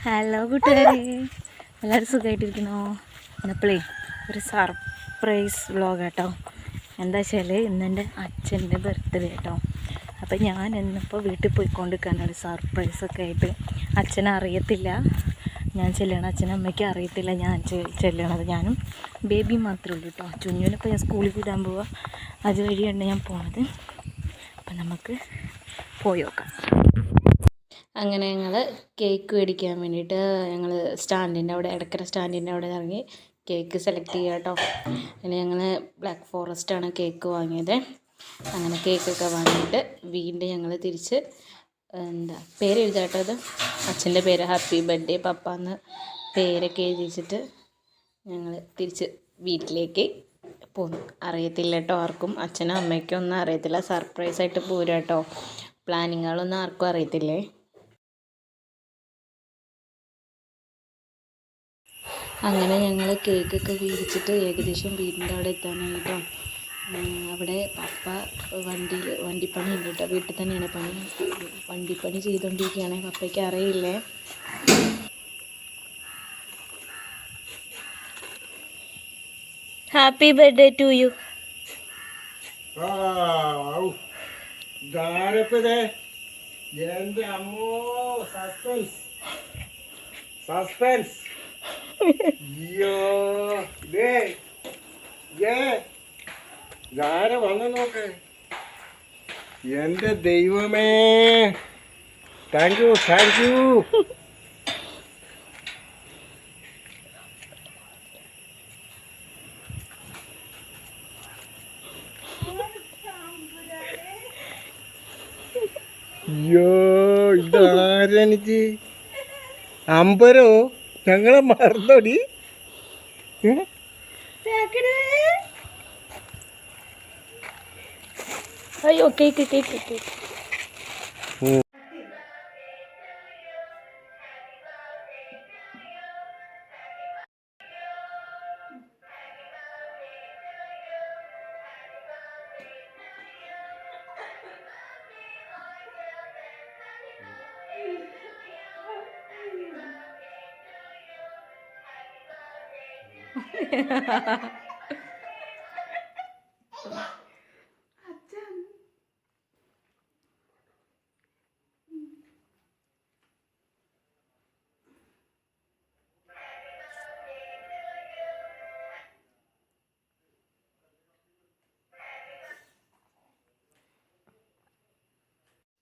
Hello കൂട്ടുകാരെ, എല്ലാവരും സുഖമായിട്ടിരിക്കണോ? ഇന്നപ്പോഴേ ഒരു സർപ്രൈസ് വ്ളോഗ് കേട്ടോ. എന്താ വെച്ചാൽ ഇന്നെൻ്റെ അച്ഛൻ്റെ ബർത്ത്ഡേ കേട്ടോ. അപ്പം ഞാൻ ഇന്നിപ്പോൾ വീട്ടിൽ പോയിക്കൊണ്ടിരിക്കാനാണ് സർപ്രൈസൊക്കെ ആയിട്ട്. അച്ഛനെ അറിയത്തില്ല ഞാൻ ചെല്ലണം, അച്ഛനമ്മയ്ക്ക് അറിയത്തില്ല ഞാൻ ചെല്ലണത്. ഞാനും ബേബി മാത്രമേ ഉള്ളൂ കേട്ടോ. ചുഞ്ഞുവിനിപ്പോൾ ഞാൻ സ്കൂളിൽ വിടാൻ പോവാം, അതുവഴിയാണ് ഞാൻ പോണത്. അപ്പം നമുക്ക് പോയി നോക്കാം. അങ്ങനെ ഞങ്ങൾ കേക്ക് മേടിക്കാൻ വേണ്ടിയിട്ട് ഞങ്ങൾ സ്റ്റാൻഡിൻ്റെ അവിടെ, എടക്കര സ്റ്റാൻഡിൻ്റെ അവിടെ ഇറങ്ങി കേക്ക് സെലക്ട് ചെയ്യുക കേട്ടോ. പിന്നെ ഞങ്ങൾ ബ്ലാക്ക് ഫോറസ്റ്റാണ് കേക്ക് വാങ്ങിയത്. അങ്ങനെ കേക്കൊക്കെ വാങ്ങിയിട്ട് വീണ്ടും ഞങ്ങൾ തിരിച്ച് പേര് എഴുതാം കേട്ടോ. അത് അച്ഛൻ്റെ പേര്, ഹാപ്പി ബർത്ത്ഡേ പപ്പ എന്ന് പേരൊക്കെ എഴുതി വെച്ചിട്ട് ഞങ്ങൾ തിരിച്ച് വീട്ടിലേക്ക് പോന്നു. അറിയത്തില്ല കേട്ടോ ആർക്കും, അച്ഛനും അമ്മയ്ക്കും ഒന്നും അറിയത്തില്ല. സർപ്രൈസായിട്ട് പോരാ കേട്ടോ. പ്ലാനിങ്ങുകളൊന്നും ആർക്കും അറിയത്തില്ലേ. അങ്ങനെ ഞങ്ങൾ കേക്കൊക്കെ വീതിച്ചിട്ട് ഏകദേശം വീടിൻ്റെ അവിടെ എത്താനായിട്ടോ. അവിടെ പപ്പ വണ്ടിപ്പണി ഉണ്ട് കേട്ടോ. വീട്ടിൽ തന്നെയാണ് പണി, വണ്ടിപ്പണി ചെയ്തുകൊണ്ടിരിക്കുകയാണ്. പപ്പയ്ക്ക് അറിയില്ലേ. Happy birthday to you. Suspense. വന്നു നോക്ക്. എന്റെ ദൈവമേ, താങ്ക് യു. അയ്യോ, ഇതാരെനിക്ക് അമ്പരോ, ഞങ്ങളെ മറന്നോടി. അയ്യോ, കേക്ക് കേക്ക് കേക്ക്.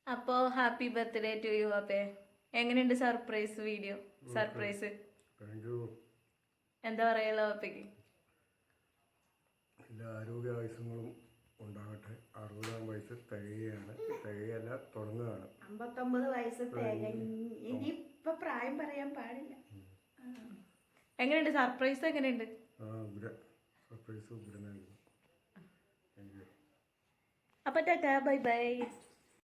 അപ്പോൾ ഹാപ്പി ബർത്ത്ഡേ ടു യു അപ്പേ. എങ്ങനെയുണ്ട് സർപ്രൈസ് വീഡിയോ? സർപ്രൈസ് എന്താ പറയുള്ളൂ അപ്പയ്ക്ക്? എല്ലാ ആരോഗ്യ ആയുസ്സങ്ങളും ഉണ്ടാകട്ടെ. 60-ാം വയസ്സ് തികയല്ല, തുടങ്ങുകയാണ്. 59 വയസ്സ് ഇനിയിപ്പോൾ പ്രായം പറയാൻ പാടില്ല. എങ്ങനെയുണ്ട് സർപ്രൈസ്? എങ്ങനെയുണ്ട്? സർപ്രൈസ് ഉഗ്രനായിരുന്നു. അപ്പോൾ ടാറ്റാ, ബൈ ബൈ.